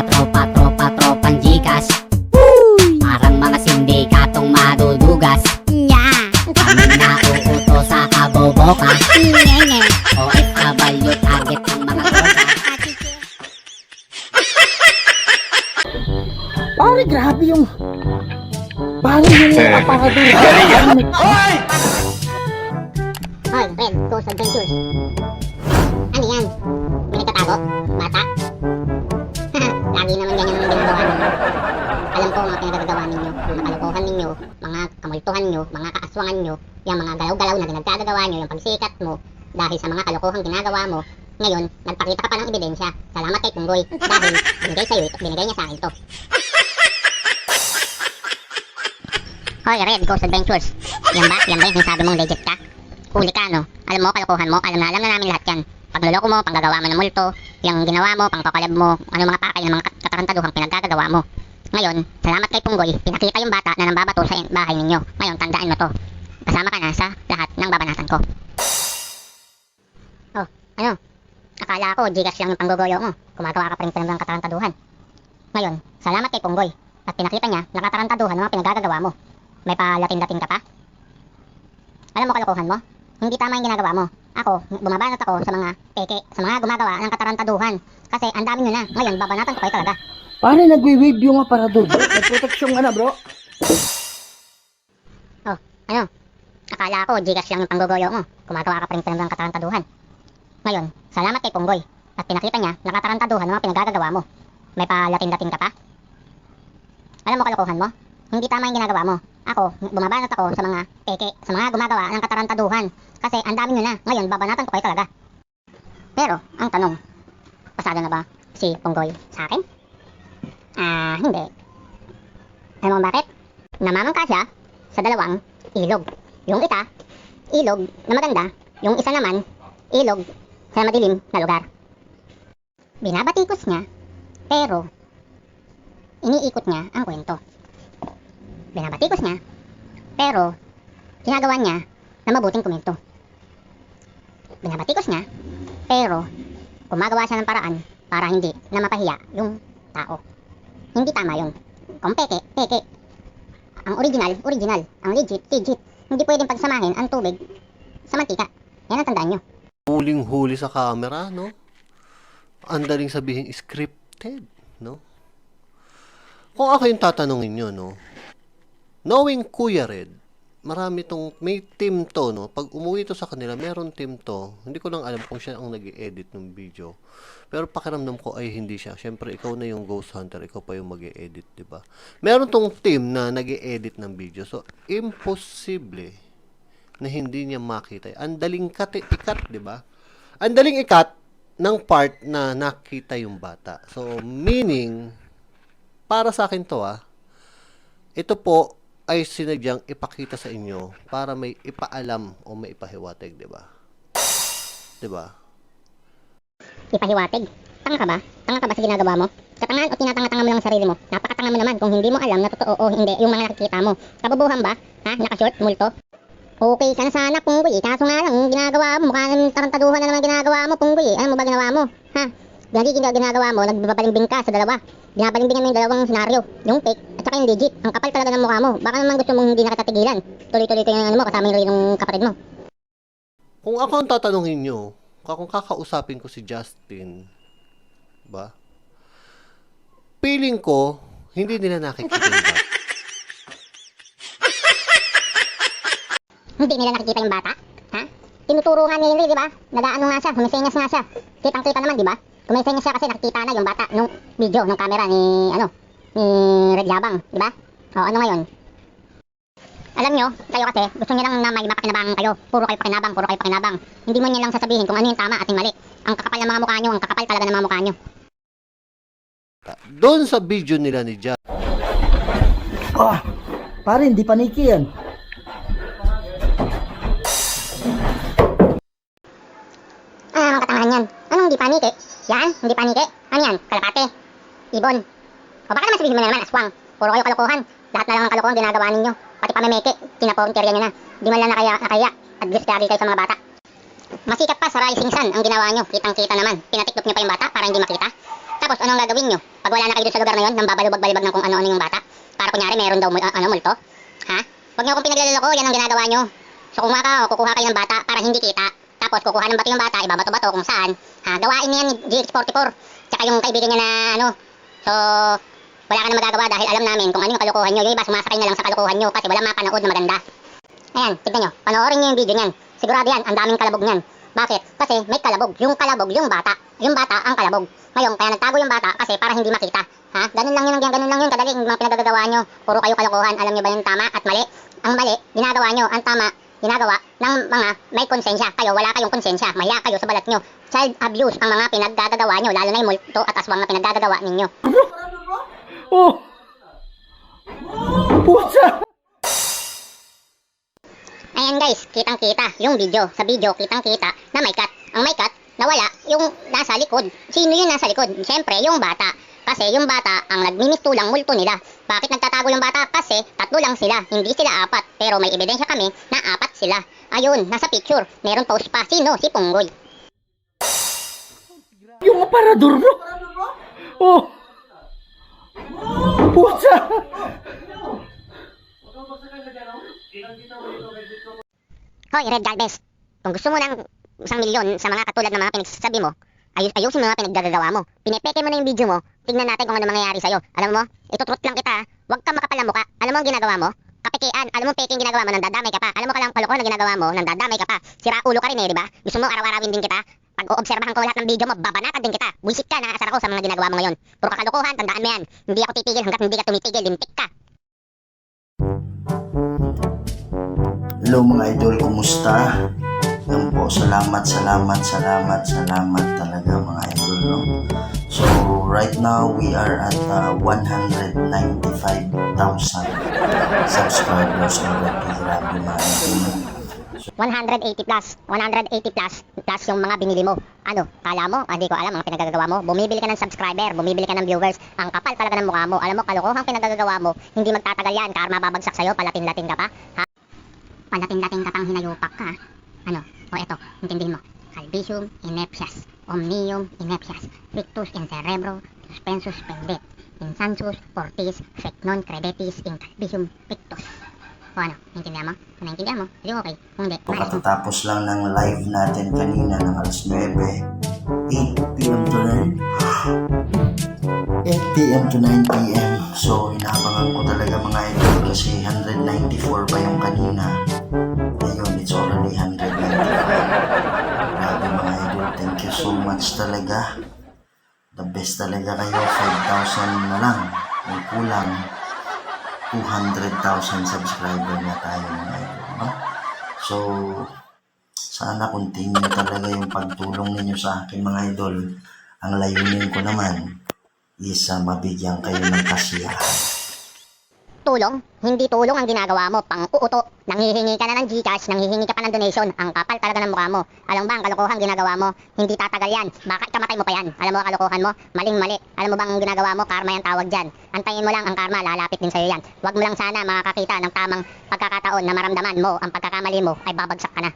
Tropang Gcash. Parang mga sindikatong madudugas. Kami na uuto sa kaboboka. OFW target ng mga droga. Pare, grabe yung... Pare, yung aparador. Hoy! Hoy, Red, Ghost Adventures. Ano yan? May nagtatago? Bata? Lagi naman ganyan ang ginagawa ninyo. Alam ko mga pinagagawa ninyo, mga kalokohan ninyo, mga kamultuhan nyo, mga kaaswangan nyo, yung mga galaw-galaw na nagkagagawa nyo, yung pagsikat mo, dahil sa mga kalokohang ginagawa mo, ngayon, nagpakita ka pa ng ebidensya. Salamat kay Punggoy, dahil binigay sa'yo ito, binigay niya sa akin ito. Hoy, Red, Ghost Adventures. Yan ba yung sinasabi mong legit ka? Huli ka, no? Alam mo, kalokohan mo, alam na namin lahat yan. Pagluloko mo, panggagawa mo ng multo, yung ginawa mo, pangpakalab mo, ano mga pakay ng mga katarantaduhang pinagkagagawa mo. Ngayon, salamat kay Punggoy, pinakita yung bata na nambabato sa bahay ninyo. Ngayon, tandaan mo to. Kasama ka na sa lahat ng babanatan ko. Oh, ano? Akala ko, Gcash lang yung panggogoyo mo. Gumagawa ka pa rin ng katarantaduhan. Ngayon, salamat kay Punggoy. At pinakita niya na katarantaduhan ng mga pinagkagagawa mo. May palatin-dating ka pa? Alam mo kalokohan mo? Hindi tama yung ginagawa mo. Ako, bumabanat ako sa mga peke, sa mga gumagawa ng katarantaduhan. Kasi ang dami nyo na. Ngayon, babanatan ko kayo talaga. Pare, nagwi-wave yung aparador, bro. May proteksyon ka na, bro. Oh, ano? Akala ko, Gcash lang yung panggogoyo mo. Gumagawa ka pa rin ng katarantaduhan. Ngayon, salamat kay Punggoy. At pinakita niya na katarantaduhan ng mga pinagagagawa mo. May palatin-dating ka pa? Alam mo kalokohan mo? Hindi tama yung ginagawa mo. Ako, bumabanat ako sa mga peke, sa mga gumagawa ng katarantaduhan. Kasi ang dami nyo na. Ngayon, babanatan ko kayo talaga. Pero, ang tanong, pasado na ba si Punggoy sa akin? Hindi. Alam mo bakit? Namamangka siya sa dalawang ilog. Yung isa, ilog na maganda. Yung isa naman, ilog sa madilim na lugar. Binabatikos niya, pero iniikot niya ang kwento. Binabatikos niya, pero ginagawa niya na mabuting komento. Binabatikos niya, pero gumagawa siya ng paraan para hindi na mapahiya yung tao. Hindi tama yun. Kung peke, peke. Ang original, original. Ang legit, legit. Hindi pwedeng pagsamahin ang tubig sa mantika. Yan ang tandaan nyo. Huling-huli sa camera, no? Ang daling sabihin scripted, no? Kung ako yung tatanungin nyo, no? Knowing Kuya Red, marami tong, may team to, no? Pag umuwi to sa kanila, meron team to. Hindi ko lang alam kung siya ang nag-i-edit ng video. Pero pakiramdam ko ay hindi siya. Siyempre, ikaw na yung ghost hunter, ikaw pa yung mag-i-edit, di ba? Meron tong team na nag-i-edit ng video. So, imposible na hindi niya makita. Ang daling ikat, di ba? Ang daling ikat ng part na nakita yung bata. So, meaning, para sa akin to, ito po ay sinadyang ipakita sa inyo para may ipaalam o may ipahiwatig, di ba? Di ba? Ipahiwatig. Tanga ka ba? Tanga ka ba sa ginagawa mo? Katangahan o tinatanga-tanga mo lang ang sarili mo? Napakatanga mo naman kung hindi mo alam na totoo o hindi yung mga nakikita mo. Kabubuhan ba? Ha? Nakashort? Multo? Okay ka na sana, Punggoy. Kaso nga lang, ginagawa mo. Mukha nang tarantaduhan na naman ginagawa mo, Punggoy. Ano mo ba ginawa mo? Ha? Ginagawa mo, nagbabalimbing ka sa dalawa. Binabalimbingan mo yung dalawang senaryo. Yung fake at saka yung legit. Ang kapal talaga ng mukha mo. Baka naman gusto mong hindi nakatatigilan. Tuloy-tuloy ko yung ano mo, kasama yung rin ng kapatid mo. Kung ako ang tatanungin nyo, kung kakausapin ko si Justin, ba? Feeling ko, hindi nila nakikita yung bata. Hindi nila nakikita yung bata? Ha? Tinuturo nga ni Henry, di ba? Nag-ano nga siya, humisenyas nga siya. Kitang-kita naman, di ba? Kumisenyas siya kasi nakikita na yung bata nung video, nung camera ni, ni Red Yabang, di ba? O, ano ngayon? Alam nyo, kayo kasi, gusto nyo lang na may mapakinabangan kayo. Puro kayo pakinabang. Hindi mo nyo lang sasabihin kung ano yung tama at yung mali. Ang kakapal ng mga mukha nyo, ang kakapal talaga ng mga mukha nyo. Doon sa video nila ni Justin, Pare, hindi paniki yan. Ang katangahan yan. Anong hindi panike? Yan, hindi panike. Ano yan? Kalapate. Ibon. O baka naman sabihin mo na naman, aswang. Puro kayo kalokohan. Lahat na lang ang kalokohan ginagawa ninyo. Pati pamemeke, kinaporterya nyo na. Di man lang nakaya at discarded kayo sa mga bata. Masikat pa sa Rising Sun ang ginawa nyo. Kitang-kita naman. Pinatiktok nyo pa yung bata para hindi makita. Tapos, anong gagawin nyo? Pag wala na kayo doon sa lugar na yun, nang babalubag-balibag ng kung ano-ano yung bata, para kunyari meron daw multo, ha? Huwag nyo akong pinaglaloko, yan ang ginagawa nyo. So kung kukuha kayo ng bata para hindi kita, tapos kukuha ng bato yung bata, ibabato-bato kung saan, ha? Gawain niya yan ni GX44, tsaka yung kaibigan niya na ano. So, wala ka na magagawa dahil alam namin kung ano yung kalokohan nyo. Yung iba sumasakay na lang sa kalokohan nyo kasi wala mapanood na maganda. Ayan, tignan nyo, panoorin nyo yung video niyan. Sigurado yan, ang daming kalabog niyan. Bakit? Kasi may kalabog. Yung kalabog, yung bata. Yung bata ang kalabog. Ngayon, kaya nagtago yung bata kasi para hindi makita. Ha? Ganun lang yun, ganun lang yun. Kadali, yung mga pinagagawa nyo. Puro kayo kalokohan. Alam nyo ba yung tama at mali? Ang mali, ginagawa nyo. Ang tama, ginagawa ng mga may konsensya. Kayo, wala kayong konsensya. Maya kayo sa balat nyo. Child abuse ang mga pinaggagawa nyo. Lalo na yung multo at aswang na pinaggagawa ninyo. Oh! Pusa! Ayan guys, kitang-kita yung video. Sa video, kitang-kita na may cut. Ang may cut, nawala yung nasa likod. Sino yung nasa likod? Siyempre, yung bata. Kasi yung bata ang nagmimistulang multo nila. Bakit nagtatago yung bata? Kasi 3 lang sila, hindi sila 4. Pero may ebidensya kami na 4 sila. Ayun, nasa picture. Meron post pa. Sino? Si Punggoy. Yung aparador mo! Oh! Pusa! Hoy, Red Galvez. Kung gusto mo ng 1 milyon sa mga katulad ng mga pinagsasabi mo, ayusin mo mga pinaggagawa mo. Pinepeke mo na yung video mo, tignan natin kung ano mangyayari sa'yo. Alam mo, itutrut lang kita, huwag ka makapal ang muka. Alam mo ang ginagawa mo? Kapikian, alam mo peke ang ginagawa mo, nandadamay ka pa. Alam mo kalokohan na ginagawa mo, nandadamay ka pa. Sira ulo ka rin di ba? Gusto mo araw-arawin din kita? Pag oobserbahan ko lahat ng video mo, babanatan din kita. Buisit ka, nakasar ako sa mga ginagawa mo ngayon. Puro kalokohan, tandaan mo yan. Hindi ako titigil hanggat hindi ka tumitigil, lintik ka. Hello mga idol, kumusta? Yan po, salamat talaga mga idol, no? So, right now, we are at 195,000 subscribers already. Grabe mga idol. 180 plus yung mga binili mo. Ano, kala mo? Hindi ko alam ang pinagagawa mo. Bumibili ka ng subscriber, bumibili ka ng viewers. Ang kapal talaga ng mukha mo. Alam mo, kalokohang pinagagawa mo. Hindi magtatagal yan, karma babagsak sa'yo, palatin-latin ka pa. Ha? Palatin-latin ka pang hinayupak ka. Ano? O eto, intindihin mo. Albicium ineptias, Omnium ineptias, Rictus in cerebro, Suspensus pendet, Insansus fortis, Fecnon credetis in calvisium pictus. O ano, intindihan mo? Kung naintindihan mo, hindi okay. Kung hindi, Pagkatapos lang ng live natin kanina ng alas 9, 8 p.m. to 9 8 p.m. to 9 p.m. So, inaabangan ko talaga mga idol kasi 194 pa yung kanina. Ngayon, it's already 195. Grabe mga idol, thank you so much talaga. The best talaga kayo, 5,000 na lang. Kung kulang, 200,000 subscriber na tayo mga idol, no? So, sana continue talaga yung pagtulong ninyo sa akin mga idol. Ang layunin ko naman is mabigyan kayo ng kasiyahan. tulong, hindi tulong ang ginagawa mo, pang-uuto. Nanghihingi ka na ng Gcash, nanghihingi ka pa ng donation. Ang kapal talaga ng mukha mo. Alam mo ba ang kalokohan ginagawa mo? Hindi tatagal yan. Baka ikamatay mo pa yan. Alam mo ang kalokohan mo? Maling-mali. Alam mo bang ang ginagawa mo? Karma yan tawag dyan. Antayin mo lang ang karma, lalapit din sa'yo yan. Huwag mo lang sana makakakita ng tamang pagkakataon na maramdaman mo ang pagkakamali mo ay babagsak ka na.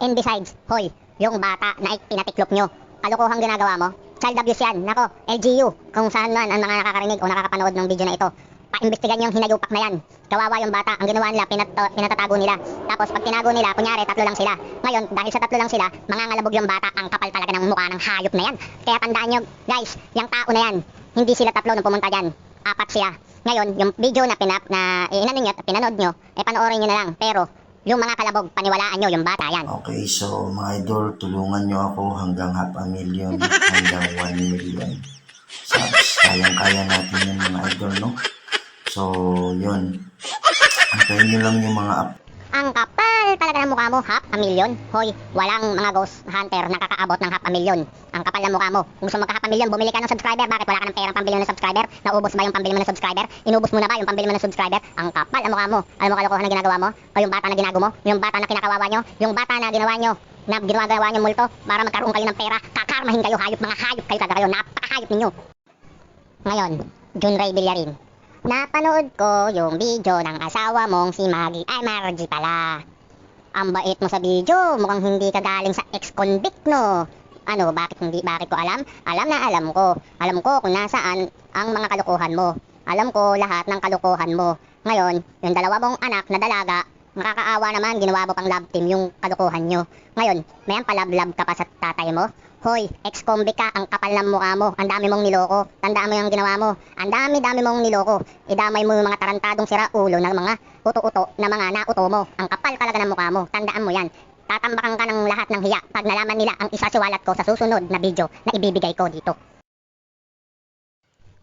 And besides, hoy, yung bata na pinatiklop nyo, kalokohan ginagawa mo? Child abuse yan. Nako, LGU. Kung saan man ang mga nakakarinig o nakakapanood ng video na ito, paimbestigan yung hinayupak na yan. Kawawa yung bata. Ang ginawa nila, pinatatago nila. Tapos pag tinago nila, kunyari, 3 lang sila. Ngayon, dahil sa 3 lang sila, mangangalabog yung bata. Ang kapal talaga ng mukha ng hayop na yan. Kaya tandaan nyo, guys, yung tao na yan, hindi sila 3 nung pumunta dyan. 4 sila. Ngayon, yung video na pinanood nyo, panoorin nyo na lang. Pero, yung mga kalabog, paniwalaan nyo, yung bata yan. Okay, so mga idol, tulungan nyo ako hanggang 500,000, hanggang 1 million subs. Kayang-kaya natin yun mga idol, no? So, yun. Antayin nyo lang yung mga Ang kapal talaga ng mukha mo, 500,000. Hoy, walang mga ghost hunter na kakaabot ng 500,000. Ang kapal ng mukha mo. Kung gusto mo magka 500,000, bumili ka ng subscriber. Bakit wala ka ng perang pambili mo ng subscriber? Naubos ba yung pambili mo ng subscriber? Inubos mo na ba yung pambili mo ng subscriber? Ang kapal ang mukha mo. Alam mo kalokohan na ginagawa mo? O yung bata na ginago mo? Yung bata na kinakawawa nyo? Yung bata na ginawa nyo? Na ginagawa nyo multo para magkaroon kayo ng pera? Kakarmahin kayo, hayop, mga hayop kayo kayo. Napakahayop ninyo. Ngayon, Jun Ray Villarin. Napanood ko yung video ng asawa mong si Maggie. Ay, Margie pala. Ang bait mo sa video. Mukhang hindi ka galing sa ex-convict, no? Ano, bakit ko alam? Alam na alam ko. Alam ko kung nasaan ang mga kalokohan mo. Alam ko lahat ng kalokohan mo. Ngayon, yung dalawa mong anak na dalaga, nakakaawa naman, ginawa mo pang love team yung kalokohan nyo. Ngayon, may ang palablab ka pa sa tatay mo? Hoy, ex-convict ka, ang kapal ng mukha mo, ang dami mong niloko, tandaan mo yung ginawa mo, ang dami mong niloko, idamay mo yung mga tarantadong sira ulo ng mga uto-uto na mga nauto mo, ang kapal talaga ng mukha mo, tandaan mo yan. Tatambakan ka ng lahat ng hiya pag nalaman nila ang isasiwalat ko sa susunod na video na ibibigay ko dito.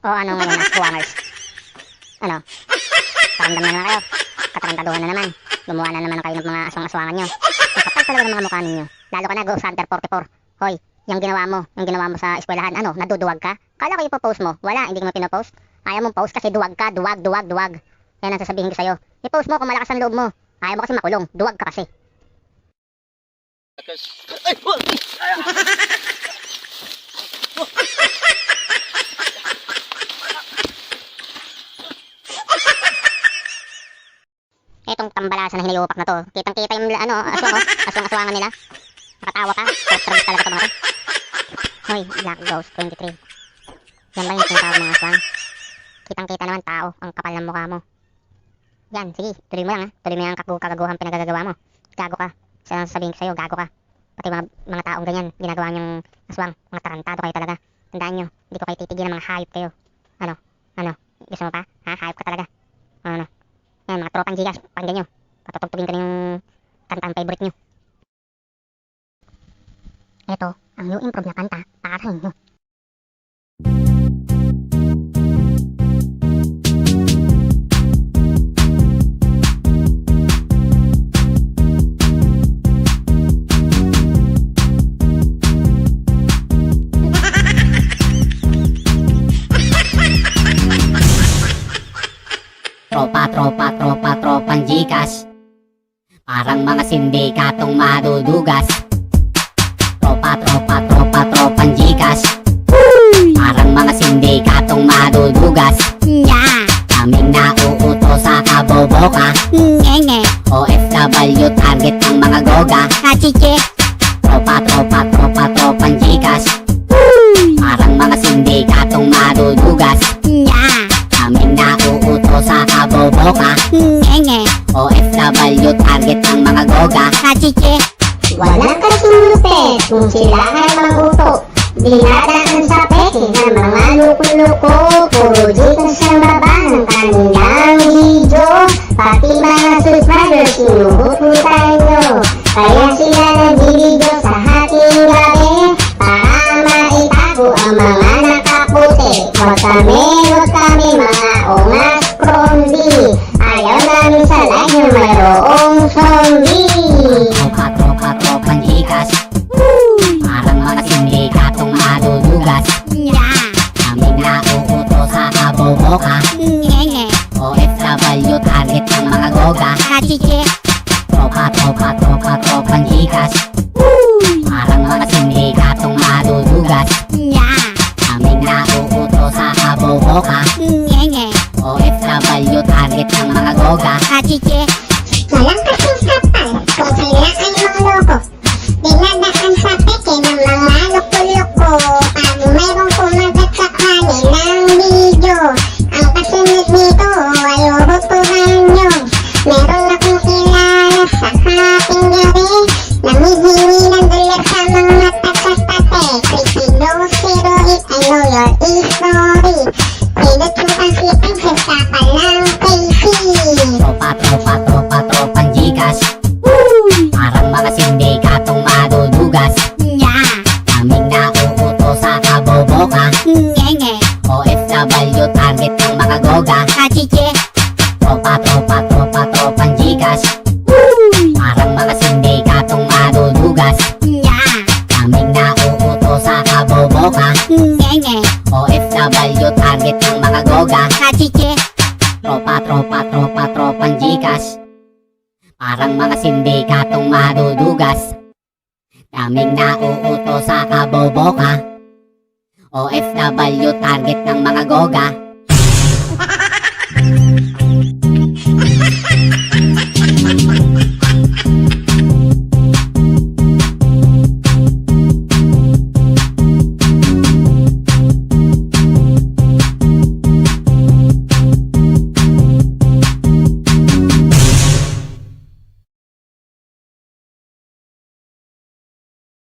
O ano ngayon, Aswangers? Ano? Paramdam na naman kayo, katarantaduhan na naman, gumawa na naman kayo ng mga aswang-aswangan nyo. Ang kapal talaga ng mga mukha ninyo, lalo ka na Ghost Hunter 44. Hoy, yung ginawa mo sa eskwelahan, ano, naduduwag ka? Kala ko ipopost mo, wala, hindi ko mo pinopost. Ayaw mong post kasi duwag ka, duwag. Yan ang sasabihin ko sa'yo. I-post mo kung malakas ang loob mo. Ayaw mo kasi makulong, duwag ka kasi. Etong tambalasan na hinayupak na to, kitang-kita yung aswang-aswangan nila. Nakatawa ka, trap-trap talaga to mga to. Hoy, Black Ghost 23. Yan ba yung tinatawag mga aswang? Kitang-kita naman tao, ang kapal ng mukha mo. Yan, sige, tuloy mo lang ha. Tuloy mo yung kagaguhan pinagagawa mo. Gago ka. Sabihin ko sa'yo, gago ka. Pati mga taong ganyan, ginagawa niyong aswang. Mga tarantado kayo talaga. Tandaan nyo, hindi ko kayo titigil ng mga hayop kayo. Ano? Gusto mo pa? Ha? Hayop ka talaga. Ano? Yan, mga tropang gigas, pakinggan nyo. Patutugtugin ko na yung kantang favorite nyo. Ito, ang new improve na kanta para sa inyo. Tropang Gcash. Parang mga sindikatong madudugas. Tropang Gcash. Parang mga sindikatong madudugas. Kaming nauuto sa kaboboka. OFW target ng mga goga. Tropang Gcash. Parang mga sindikatong madudugas. Kaming nauuto sa kaboboka. OFW target ng mga goga. Walang kasing lupet kung sila ay maguto. Dinadaan sa peke ng mga luko-luko. Puro dito sa baba ng kanilang video. Pati mga subscribers sinuhututan nyo. Kaya sila nag-video sa hating gabi para maitago ang mga nakaputi. Huwag kami mga ongas krombi. Ayaw namin sa live yung mayroong zombie. Tropang Gcash. Parang mga sindikatong madudugas. Kaming nauuto sa kaboboka. OFW target ng mga goga. Tropang Gcash. Parang mga sindikatong madudugas. Kaming nauuto sa kaboboka. OFW target ng mga goga. Walang kasing kapal kung sila ay mangloko. Dinadaan sa peke ng mga loko-loko. Pag mayroong kumagat sa kanilang video, ang kasunod nito ay uhutuhan nyo. Meron akong kilala sa hating gabi, nanghihingi ng dolyar sa mga taga-tate. Pretty nose, zero hit, I know your history. Pinututang si Princess sa palang Casey. Tropang Gcash. Parang mga sindikatong madudugas. Kaming nauuto sa kaboboka. OFW target ng mga goga. Tropang Gcash. Parang mga sindikatong madudugas. Kaming nauuto sa kaboboka. OFW target ng mga goga. Tropang Gcash. Parang mga sindikatong madudugas. Kaming nauuto sa kaboboka. OFW target ng mga goga.